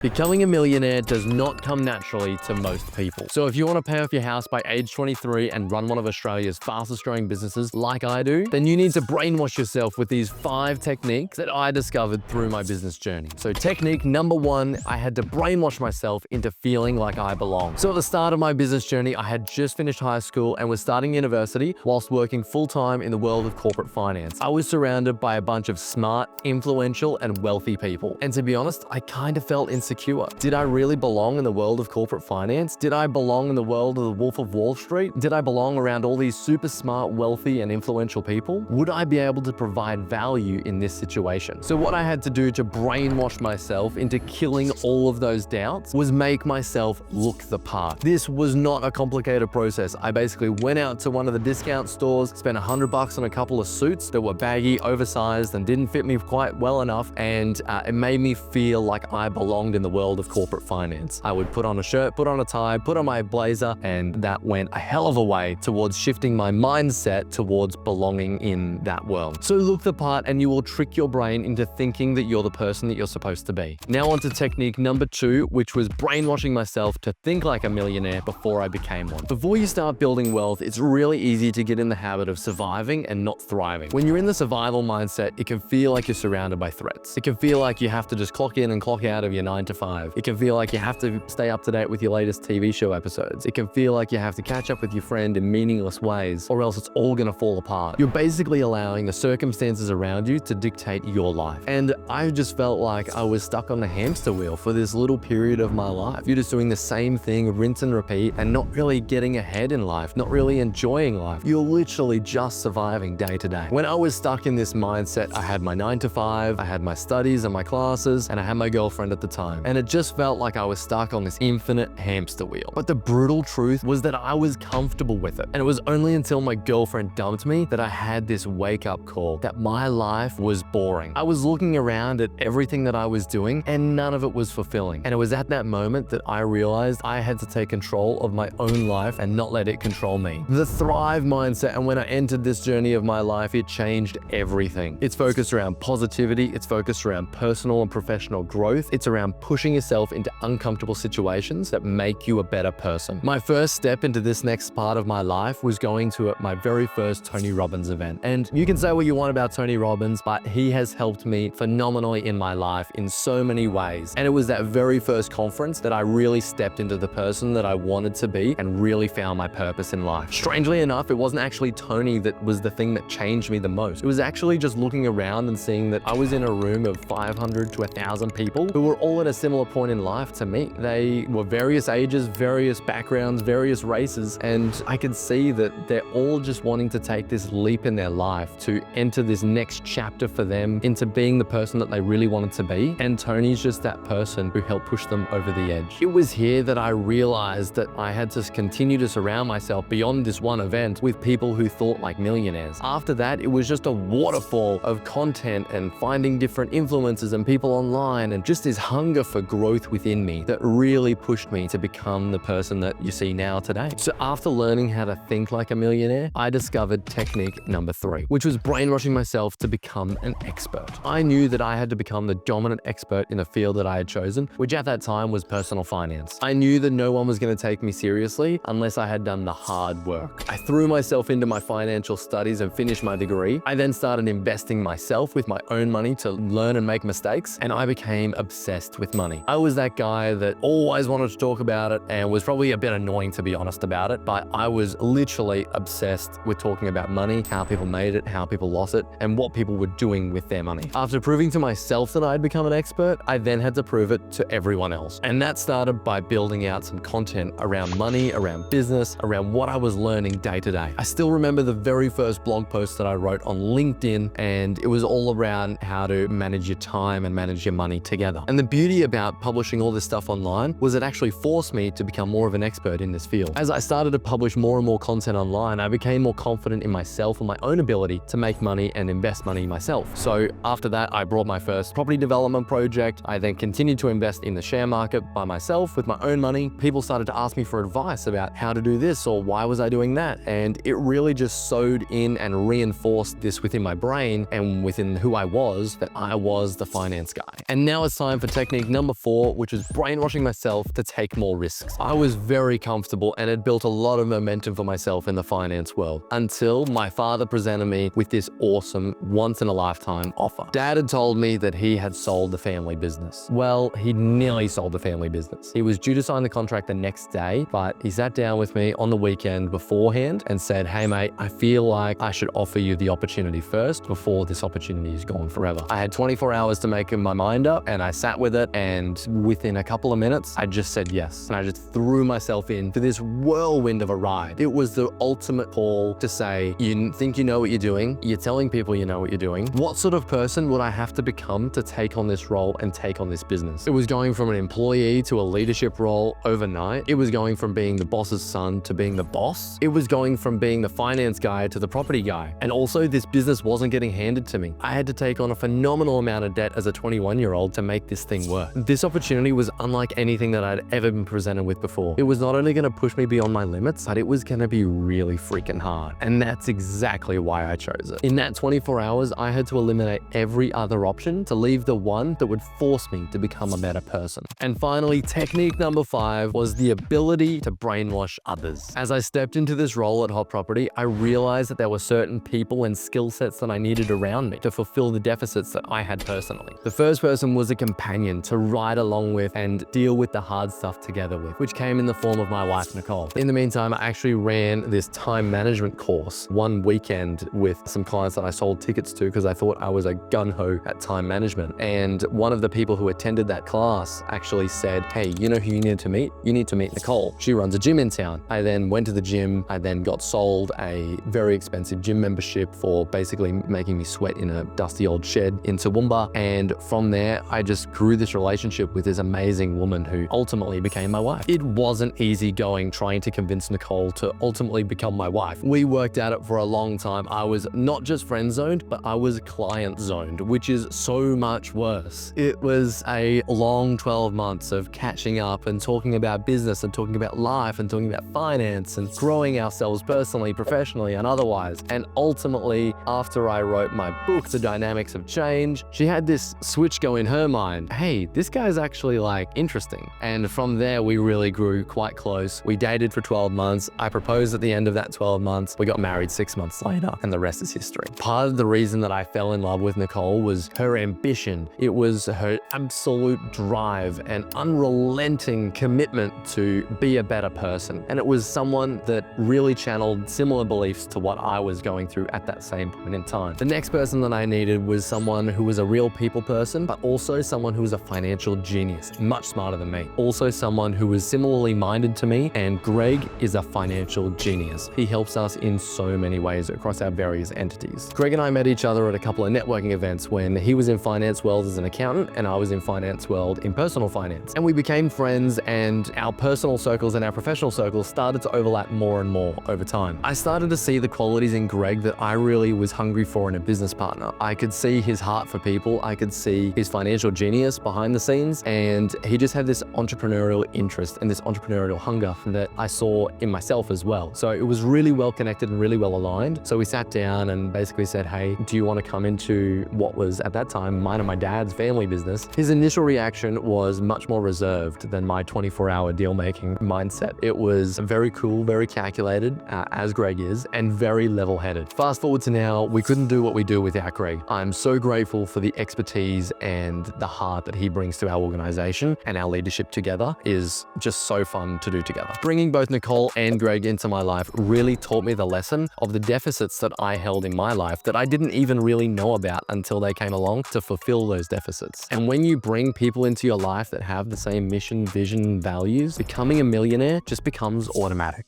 Becoming a millionaire does not come naturally to most people. So if you want to pay off your house by age 23 and run one of Australia's fastest growing businesses like I do, then you need to brainwash yourself with these 5 techniques that I discovered through my business journey. So technique number 1, I had to brainwash myself into feeling like I belong. So at the start of my business journey, I had just finished high school and was starting university whilst working full-time in the world of corporate finance. I was surrounded by a bunch of smart, influential, and wealthy people. And to be honest, I kind of felt insecure. Did I really belong in the world of corporate finance? Did I belong in the world of the Wolf of Wall Street? Did I belong around all these super smart, wealthy, and influential people? Would I be able to provide value in this situation? So what I had to do to brainwash myself into killing all of those doubts was make myself look the part. This was not a complicated process. I basically went out to one of the discount stores, spent $100 on a couple of suits that were baggy, oversized, and didn't fit me quite well enough, and it made me feel like I belonged in the world of corporate finance. I would put on a shirt, put on a tie, put on my blazer, and that went a hell of a way towards shifting my mindset towards belonging in that world. So look the part and you will trick your brain into thinking that you're the person that you're supposed to be. Now on to technique number 2, which was brainwashing myself to think like a millionaire before I became one. Before you start building wealth, it's really easy to get in the habit of surviving and not thriving. When you're in the survival mindset, it can feel like you're surrounded by threats. It can feel like you have to just clock in and clock out of your 9 to 5. It can feel like you have to stay up to date with your latest TV show episodes. It can feel like you have to catch up with your friend in meaningless ways, or else it's all gonna fall apart. You're basically allowing the circumstances around you to dictate your life. And I just felt like I was stuck on the hamster wheel for this little period of my life. You're just doing the same thing, rinse and repeat, and not really getting ahead in life, not really enjoying life. You're literally just surviving day to day. When I was stuck in this mindset, I had my 9 to 5, I had my studies and my classes, and I had my girlfriend at the time. And it just felt like I was stuck on this infinite hamster wheel. But the brutal truth was that I was comfortable with it. And it was only until my girlfriend dumped me that I had this wake-up call that my life was boring. I was looking around at everything that I was doing and none of it was fulfilling. And it was at that moment that I realized I had to take control of my own life and not let it control me. The Thrive mindset, and when I entered this journey of my life, it changed everything. It's focused around positivity, it's focused around personal and professional growth, it's around pushing yourself into uncomfortable situations that make you a better person. My first step into this next part of my life was going to my very first Tony Robbins event. And you can say what you want about Tony Robbins, but he has helped me phenomenally in my life in so many ways. And it was that very first conference that I really stepped into the person that I wanted to be and really found my purpose in life. Strangely enough, it wasn't actually Tony that was the thing that changed me the most. It was actually just looking around and seeing that I was in a room of 500 to 1,000 people who were all at a similar point in life to me. They were various ages, various backgrounds, various races, and I could see that they're all just wanting to take this leap in their life to enter this next chapter for them into being the person that they really wanted to be. And Tony's just that person who helped push them over the edge. It was here that I realized that I had to continue to surround myself beyond this one event with people who thought like millionaires. After that, it was just a waterfall of content and finding different influencers and people online, and just this hunger for growth within me that really pushed me to become the person that you see now today. So after learning how to think like a millionaire, I discovered technique number 3, which was brainwashing myself to become an expert. I knew that I had to become the dominant expert in the field that I had chosen, which at that time was personal finance. I knew that no one was going to take me seriously unless I had done the hard work. I threw myself into my financial studies and finished my degree. I then started investing myself with my own money to learn and make mistakes, and I became obsessed with money. I was that guy that always wanted to talk about it and was probably a bit annoying, to be honest, about it, but I was literally obsessed with talking about money, how people made it, how people lost it, and what people were doing with their money. After proving to myself that I'd become an expert, I then had to prove it to everyone else. And that started by building out some content around money, around business, around what I was learning day to day. I still remember the very first blog post that I wrote on LinkedIn, and it was all around how to manage your time and manage your money together. And the beauty about publishing all this stuff online was it actually forced me to become more of an expert in this field. As I started to publish more and more content online, I became more confident in myself and my own ability to make money and invest money myself. So after that, I brought my first property development project. I then continued to invest in the share market by myself with my own money. People started to ask me for advice about how to do this or why was I doing that. And it really just sewed in and reinforced this within my brain and within who I was, that I was the finance guy. And now it's time for technique number 4, which was brainwashing myself to take more risks. I was very comfortable and had built a lot of momentum for myself in the finance world until my father presented me with this awesome once-in-a-lifetime offer. Dad had told me that he had sold the family business. Well, he nearly sold the family business. He was due to sign the contract the next day, but he sat down with me on the weekend beforehand and said, hey mate, I feel like I should offer you the opportunity first before this opportunity is gone forever. I had 24 hours to make my mind up, and I sat with it, and within a couple of minutes, I just said yes. And I just threw myself into this whirlwind of a ride. It was the ultimate call to say, you think you know what you're doing, you're telling people you know what you're doing. What sort of person would I have to become to take on this role and take on this business? It was going from an employee to a leadership role overnight. It was going from being the boss's son to being the boss. It was going from being the finance guy to the property guy. And also, this business wasn't getting handed to me. I had to take on a phenomenal amount of debt as a 21-year-old to make this thing work. This opportunity was unlike anything that I'd ever been presented with before. It was not only going to push me beyond my limits, but it was going to be really freaking hard. And that's exactly why I chose it. In that 24 hours, I had to eliminate every other option to leave the one that would force me to become a better person. And finally, technique number 5 was the ability to brainwash others. As I stepped into this role at Hot Property, I realized that there were certain people and skill sets that I needed around me to fulfill the deficits that I had personally. The first person was a companion to ride along with and deal with the hard stuff together with, which came in the form of my wife, Nicole. In the meantime, I actually ran this time management course one weekend with some clients that I sold tickets to because I thought I was a gun-ho at time management. And one of the people who attended that class actually said, hey, you know who you need to meet? You need to meet Nicole. She runs a gym in town. I then went to the gym. I then got sold a very expensive gym membership for basically making me sweat in a dusty old shed in Toowoomba. And from there, I just grew this relationship with this amazing woman who ultimately became my wife. It wasn't easy going trying to convince Nicole to ultimately become my wife. We worked at it for a long time. I was not just friend zoned, but I was client zoned, which is so much worse. It was a long 12 months of catching up and talking about business and talking about life and talking about finance and growing ourselves personally, professionally, and otherwise. And ultimately, after I wrote my book, The Dynamics of Change, she had this switch go in her mind. Hey, this guy's actually like interesting. And from there, we really grew quite close. We dated for 12 months. I proposed at the end of that 12 months. We got married 6 months later, and the rest is history. Part of the reason that I fell in love with Nicole was her ambition. It was her absolute drive and unrelenting commitment to be a better person. And it was someone that really channeled similar beliefs to what I was going through at that same point in time. The next person that I needed was someone who was a real people person, but also someone who was a financial genius, much smarter than me. Also someone who was similarly minded to me, and Greg is a financial genius. He helps us in so many ways across our various entities. Greg and I met each other at a couple of networking events when he was in finance world as an accountant and I was in finance world in personal finance. And we became friends, and our personal circles and our professional circles started to overlap more and more over time. I started to see the qualities in Greg that I really was hungry for in a business partner. I could see his heart for people. I could see his financial genius behind the scenes, and he just had this entrepreneurial interest and this entrepreneurial hunger that I saw in myself as well. So it was really well connected and really well aligned. So we sat down and basically said, hey, do you want to come into what was at that time mine and my dad's family business? His initial reaction was much more reserved than my 24-hour deal-making mindset. It was very cool, very calculated, as Greg is, and very level-headed. Fast forward to now, we couldn't do what we do without Greg. I'm so grateful for the expertise and the heart that he brings to our organization, and our leadership together is just so fun to do together. Bringing both Nicole and Greg into my life really taught me the lesson of the deficits that I held in my life that I didn't even really know about until they came along to fulfill those deficits. And when you bring people into your life that have the same mission, vision, values, becoming a millionaire just becomes automatic.